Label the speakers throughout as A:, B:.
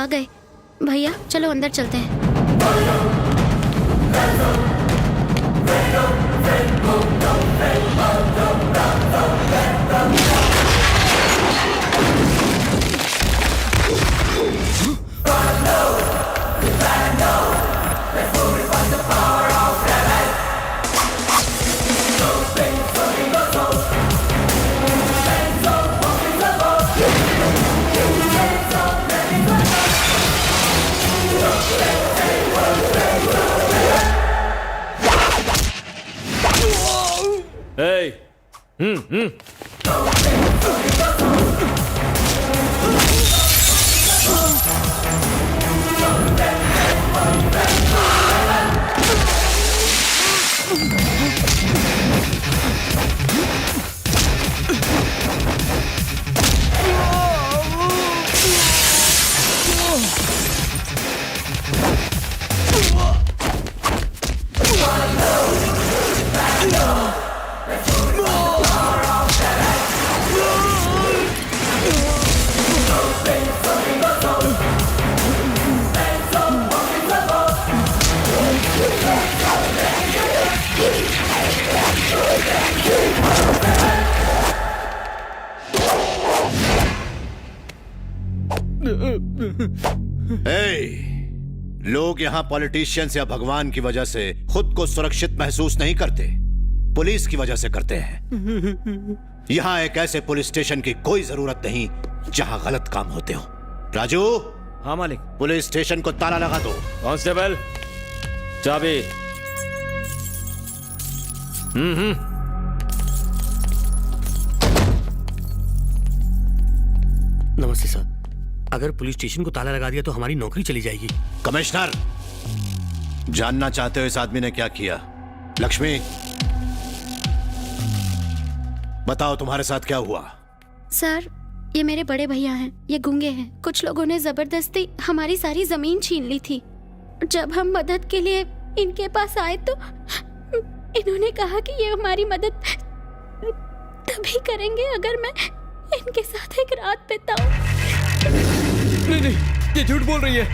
A: आ गए। भैया चलो अंदर चलते हैं।
B: लोग यहाँ पॉलिटिशियंस या भगवान की वजह से खुद को सुरक्षित महसूस नहीं करते, पुलिस की वजह से करते हैं। यहाँ एक ऐसे पुलिस स्टेशन की कोई जरूरत नहीं जहाँ गलत काम होते हो। राजू।
C: हाँ मालिक।
B: पुलिस स्टेशन को ताला लगा दो।
C: कांस्टेबल चाबी।
D: नमस्ते सर। अगर पुलिस स्टेशन को ताला लगा दिया तो हमारी नौकरी चली जाएगी।
B: कमिश्नर, जानना चाहते हो इस आदमी ने क्या किया? लक्ष्मी, बताओ तुम्हारे साथ क्या हुआ?
A: सर, ये मेरे बड़े भैया हैं। ये गूंगे हैं। कुछ लोगों ने जबरदस्ती हमारी सारी जमीन छीन ली थी। जब हम मदद के लिए इनके पास आए तो इन्होंने कहा कि ये हमारी मदद तभी करेंगे अगर मैं इनके साथ एक रात बिताऊं।
C: नहीं नहीं, ये झूठ बोल रही है।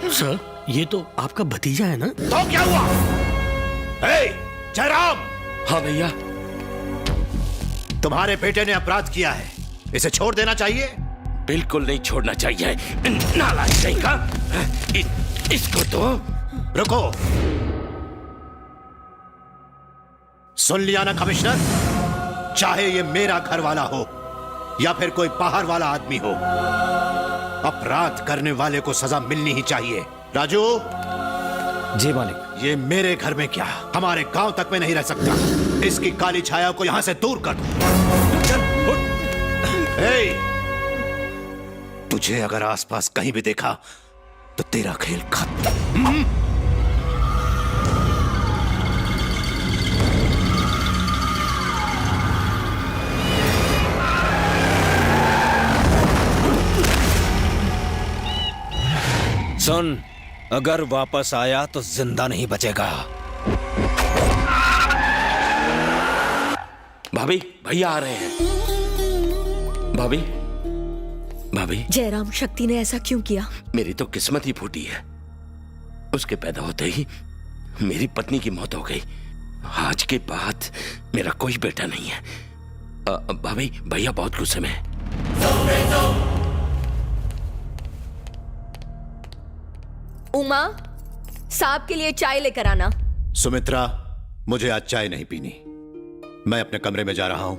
D: सर, ये तो आपका भतीजा है ना?
B: तो क्या हुआ? जयराम।
E: हाँ भैया।
B: तुम्हारे बेटे ने अपराध किया है, इसे छोड़ देना चाहिए।
E: बिल्कुल नहीं छोड़ना चाहिए। नालायक कहीं का। इसको तो
B: रुको। सुन लिया ना कमिश्नर, चाहे ये मेरा घर वाला हो या फिर कोई बाहर वाला आदमी हो, अपराध करने वाले को सजा मिलनी ही चाहिए। राजू।
C: जी मालिक।
B: ये मेरे घर में क्या, हमारे गांव तक में नहीं रह सकता। इसकी काली छाया को यहां से दूर कर दो। तुझे अगर आसपास कहीं भी देखा तो तेरा खेल खत्म।
C: सुन, अगर वापस आया तो जिंदा नहीं बचेगा।
E: भाभी, भैया आ रहे हैं। भाभी, भाभी।
F: जयराम, शक्ति ने ऐसा क्यों किया?
E: मेरी तो किस्मत ही फूटी है। उसके पैदा होते ही मेरी पत्नी की मौत हो गई। आज के बाद मेरा कोई बेटा नहीं है। भाभी, भैया बहुत गुस्से में है।
F: उमा, साहब के लिए चाय लेकर आना।
B: सुमित्रा, मुझे आज चाय नहीं पीनी। मैं अपने कमरे में जा रहा हूं।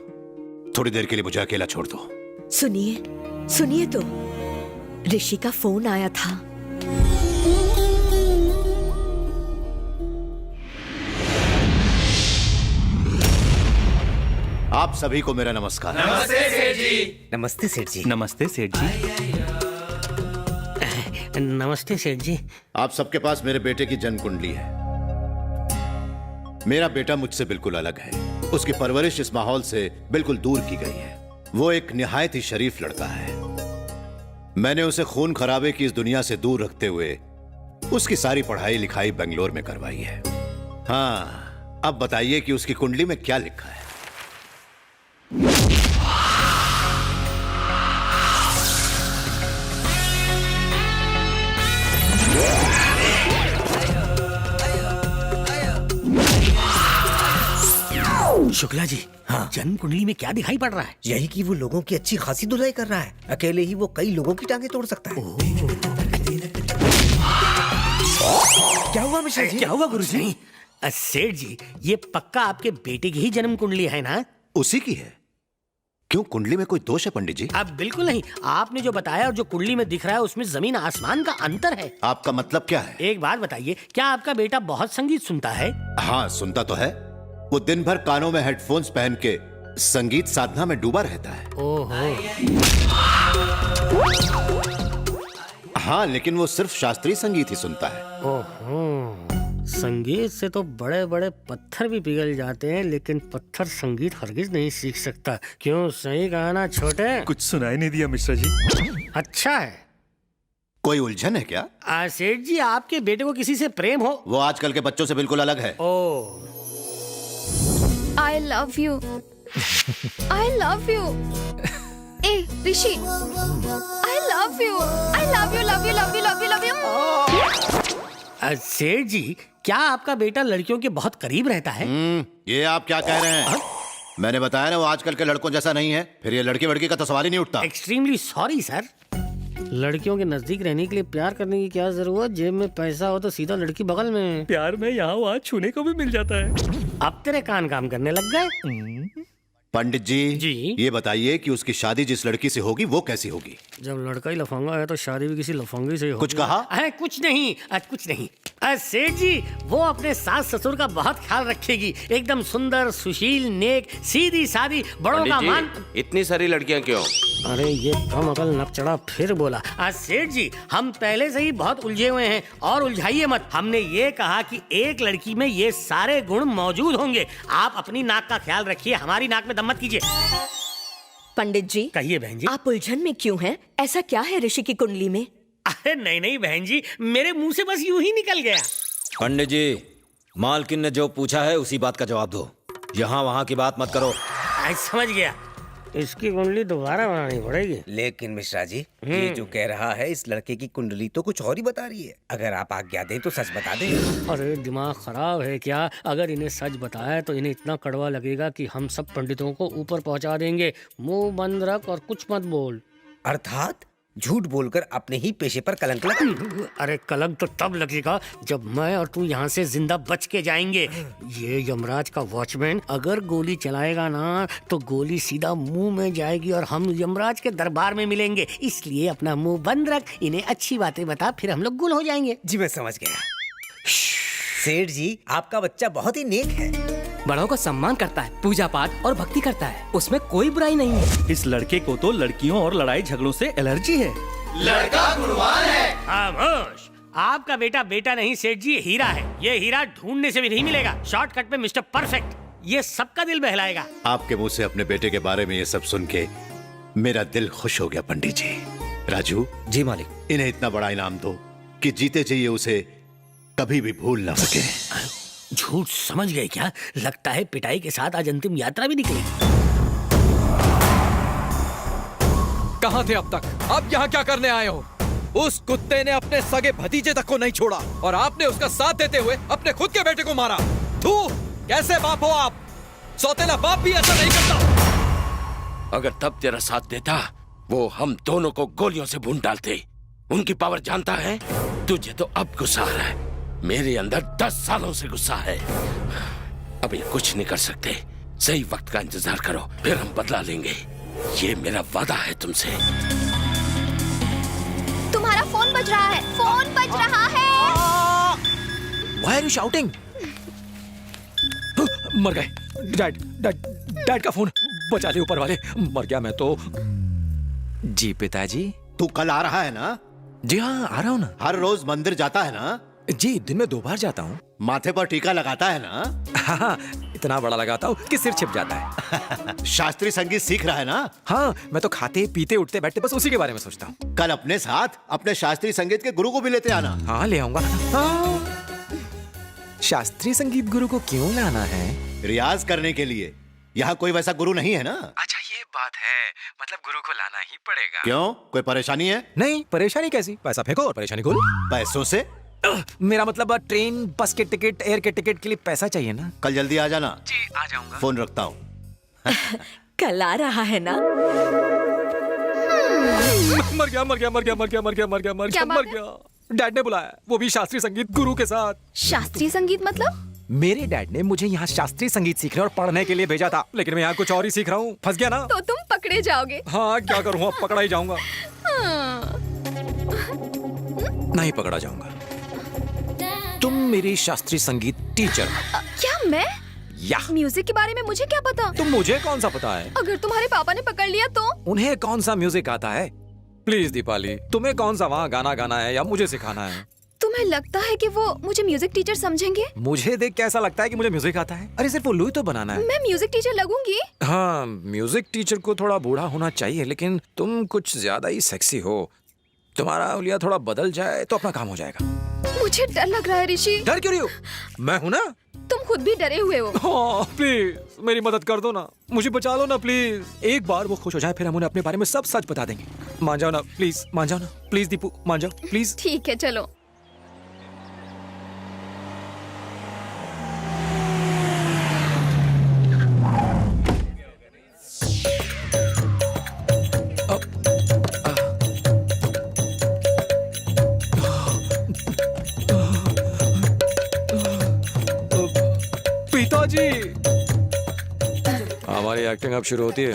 B: थोड़ी देर के लिए मुझे अकेला छोड़ दो।
F: सुनिए, सुनिए तो, ऋषि का फोन आया था।
B: आप सभी को मेरा नमस्कार।
G: नमस्ते सेठ जी।
D: नमस्ते सेठ जी।
C: नमस्ते सेठ जी।
D: नमस्ते सेठ जी।
B: आप सबके पास मेरे बेटे की जन्म कुंडली है। मेरा बेटा मुझसे बिल्कुल अलग है। उसकी परवरिश इस माहौल से बिल्कुल दूर की गई है। वो एक निहायत ही शरीफ लड़का है। मैंने उसे खून खराबे की इस दुनिया से दूर रखते हुए उसकी सारी पढ़ाई लिखाई बेंगलोर में करवाई है। हाँ, अब बताइए कि उसकी कुंडली में क्या लिखा है?
D: शुक्ला जी, हाँ, जन्म कुंडली में क्या दिखाई पड़ रहा है?
G: यही कि वो लोगों की अच्छी खासी धुलाई कर रहा है। अकेले ही वो कई लोगों की टांगे तोड़ सकता है। क्या हुआ मिश्रा जी?
D: क्या हुआ गुरुजी? सेठ जी, ये पक्का आपके बेटे की ही जन्म कुंडली है ना?
B: उसी की है। क्यों, कुंडली में कोई दोष है पंडित जी?
D: अब बिल्कुल नहीं। आपने जो बताया और जो कुंडली में दिख रहा है उसमें जमीन आसमान का अंतर है।
B: आपका मतलब क्या है?
D: एक बात बताइए, क्या आपका बेटा बहुत संगीत सुनता है?
B: हाँ, सुनता तो है। वो दिन भर कानों में हेडफोन्स पहन के संगीत साधना में डूबा रहता है।
D: ओहो।
B: हाँ, लेकिन वो सिर्फ शास्त्रीय संगीत ही सुनता है।
D: ओहो, संगीत से तो बड़े बड़े पत्थर भी पिघल जाते हैं, लेकिन पत्थर संगीत हरगिज नहीं सीख सकता। क्यों, सही कहा ना छोटे?
H: कुछ सुनाई नहीं दिया मिश्रा जी।
D: अच्छा है।
B: कोई उलझन है क्या?
D: सेठ जी, आपके बेटे को किसी से प्रेम हो?
B: वो आजकल के बच्चों से बिल्कुल अलग है।
D: ओ,
A: I love you. I love you. A Rishi, I love you. I love you, love you, love you, love you, love you.
D: सेठ जी, क्या आपका बेटा लड़कियों के बहुत करीब रहता है?
B: ये आप क्या कह रहे हैं? मैंने बताया ना, वो आजकल के लड़कों जैसा नहीं है। फिर ये लड़की वड़की का तो सवाल ही नहीं उठता।
D: Extremely sorry sir. लड़कियों के नजदीक रहने के लिए प्यार करने की क्या जरूरत? जेब में पैसा हो तो सीधा लड़की बगल में।
H: प्यार में यहाँ वहाँ छूने को भी मिल जाता है।
D: अब तेरे कान काम करने लग गए।
B: पंडित जी,
D: जी?
B: ये बताइए कि उसकी शादी जिस लड़की से होगी वो कैसी होगी?
D: जब लड़का ही लफंगा है तो शादी भी किसी लफंगे से ही होगी।
B: कुछ कहा?
D: कुछ नहीं, कुछ नहीं। सेठ जी, वो अपने सास ससुर का बहुत ख्याल रखेगी। एकदम सुंदर, सुशील, नेक, सीधी सादी, बड़ों का मान।
E: इतनी सारी लड़कियां क्यों?
D: अरे ये कम अकल नकचड़ा फिर बोला। सेठ जी, हम पहले से ही बहुत उलझे हुए हैं और उलझाइए मत। हमने ये कहा कि एक लड़की में ये सारे गुण मौजूद होंगे। आप अपनी नाक का ख्याल रखिए, हमारी नाक में दम मत कीजिए।
F: पंडित जी,
D: कहिए बहन जी।
F: आप उलझन में क्यों हैं? ऐसा क्या है ऋषि की कुंडली में?
D: अरे नहीं नहीं बहन जी, मेरे मुंह से बस यूं ही निकल गया।
C: पंडित जी, मालकिन ने जो पूछा है उसी बात का जवाब दो। यहाँ वहाँ की बात मत करो।
D: समझ गया। इसकी कुंडली दोबारा बनानी पड़ेगी।
G: लेकिन मिश्रा जी, ये जो कह रहा है इस लड़के की कुंडली तो कुछ और ही बता रही है। अगर आप आज्ञा दें तो सच बता दें।
D: अरे दिमाग खराब है क्या? अगर इन्हें सच बताया तो इन्हें इतना कड़वा लगेगा कि हम सब पंडितों को ऊपर पहुंचा देंगे। मुंह बंद रख और कुछ मत बोल।
G: अर्थात झूठ बोलकर अपने ही पेशे पर कलंक लगा।
D: अरे कलंक तो तब लगेगा जब मैं और तू यहाँ से जिंदा बच के जाएंगे। ये यमराज का वॉचमैन अगर गोली चलाएगा ना तो गोली सीधा मुंह में जाएगी और हम यमराज के दरबार में मिलेंगे। इसलिए अपना मुंह बंद रख, इन्हें अच्छी बातें बता, फिर हम लोग गुल हो जाएंगे।
G: जी मैं समझ गया। सेठ जी, आपका बच्चा बहुत ही नेक है।
I: बड़ों का सम्मान करता है, पूजा पाठ और भक्ति करता है, उसमें कोई बुराई नहीं है।
H: इस लड़के को तो लड़कियों और लड़ाई झगड़ों से एलर्जी है।
D: लड़का गुणवान है। खामोश। आपका बेटा नहीं सेठ जी, हीरा है। ये हीरा ढूंढने से भी नहीं मिलेगा। शॉर्टकट में मिस्टर परफेक्ट, ये सबका दिल बहलाएगा।
B: आपके मुंह से अपने बेटे के बारे में ये सब सुन के मेरा दिल खुश हो गया पंडित जी। राजू
C: जी मालिक।
B: इन्हें इतना बड़ा इनाम दो कि जीते चाहिए उसे कभी भी भूल ना सके।
D: झूठ समझ गए क्या? लगता है पिटाई के साथ आज अंतिम यात्रा भी निकलेगी।
J: कहाँ थे अब तक? अब यहाँ क्या करने आए हो? उस कुत्ते ने अपने सगे भतीजे तक को नहीं छोड़ा और आपने उसका साथ देते हुए अपने खुद के बेटे को मारा। तू कैसे बाप हो आप? सौतेला बाप भी ऐसा नहीं करता।
E: अगर तब तेरा साथ देता, वो हम दोनों को गोलियों से भून डालते। उनकी पावर जानता है? तुझे तो अब गुस्सा आ रहा है। मेरे अंदर 10 सालों से गुस्सा है। अभी कुछ नहीं कर सकते। सही वक्त का इंतजार करो, फिर हम बदला लेंगे। ये मेरा वादा है तुमसे।
A: तुम्हारा फोन बज रहा है। फोन बज रहा है।
J: Why are you shouting? मर गए। डैड का फोन बचा ले ऊपर वाले। मर गया मैं तो।
H: जी पिताजी।
B: तू कल आ रहा है ना?
H: जी हाँ, आ रहा हूँ ना।
B: हर रोज मंदिर जाता है ना?
H: जी, दिन में 2 बार जाता हूँ।
B: माथे पर टीका लगाता है ना?
H: हाँ,
J: इतना बड़ा लगाता हूँ कि सिर छिप जाता है।
B: शास्त्रीय संगीत सीख रहा है ना?
J: हाँ, मैं तो खाते पीते उठते बैठते बस उसी के बारे में सोचता हूँ।
B: कल अपने साथ अपने शास्त्रीय संगीत के गुरु को भी लेते आना।
J: हाँ, ले आऊंगा। हाँ। शास्त्रीय संगीत गुरु को क्यों लाना है?
B: रियाज करने के लिए। यहाँ कोई वैसा गुरु नहीं है ना?
J: अच्छा, ये बात है, मतलब गुरु को लाना ही पड़ेगा।
B: क्यों, कोई परेशानी है?
J: नहीं, परेशानी कैसी? पैसा फेंको और परेशानी खोल।
B: पैसों से?
J: मेरा मतलब ट्रेन, बस के टिकट, एयर के टिकट के लिए पैसा चाहिए ना।
B: कल जल्दी आ जाना।
J: जी, आ जाऊंगा।
B: फोन रखता हूँ।
F: कल आ रहा है ना?
J: मर गया। डैड ने बुलाया, वो भी शास्त्रीय संगीत गुरु के साथ।
A: शास्त्रीय संगीत मतलब?
J: मेरे डैड ने मुझे यहाँ शास्त्रीय संगीत सीखने और पढ़ने के लिए भेजा था, लेकिन मैं यहाँ कुछ और ही सीख रहा हूँ। फंस गया ना?
A: तो तुम पकड़े जाओगे।
J: हाँ, क्या करूँ, अब पकड़ा ही जाऊंगा। नहीं पकड़ा जाऊंगा। तुम मेरी शास्त्रीय संगीत टीचर हो।
A: क्या मैं?
J: या
A: म्यूजिक के बारे में मुझे क्या पता?
J: तुम मुझे कौन सा पता है?
A: अगर तुम्हारे पापा ने पकड़ लिया तो?
J: उन्हें कौन सा म्यूजिक आता है? प्लीज दीपाली, तुम्हें कौन सा वहाँ गाना गाना है या मुझे सिखाना है?
A: तुम्हें लगता है कि वो मुझे म्यूजिक टीचर समझेंगे?
J: मुझे देख कैसा लगता है कि मुझे म्यूजिक आता है? अरे सिर्फ उल्लू ही तो बनाना है।
A: मैं म्यूजिक टीचर लगूंगी?
J: हाँ, म्यूजिक टीचर को थोड़ा बूढ़ा होना चाहिए, लेकिन तुम कुछ ज्यादा ही सेक्सी हो। तुम्हारा उलिया थोड़ा बदल जाए तो अपना काम हो जाएगा।
A: मुझे डर लग रहा है ऋषि।
J: डर क्यों रही हो? मैं हूं ना।
A: तुम खुद भी डरे हुए हो।
J: हाँ, प्लीज मेरी मदद कर दो ना, मुझे बचा लो ना प्लीज। एक बार वो खुश हो जाए फिर हम उन्हें अपने बारे में सब सच बता देंगे। मान जाओ ना प्लीज, मान जाओ ना प्लीज दीपू, मान जाओ प्लीज।
A: ठीक है, चलो।
J: पिताजी, हमारी एक्टिंग अब शुरू होती है।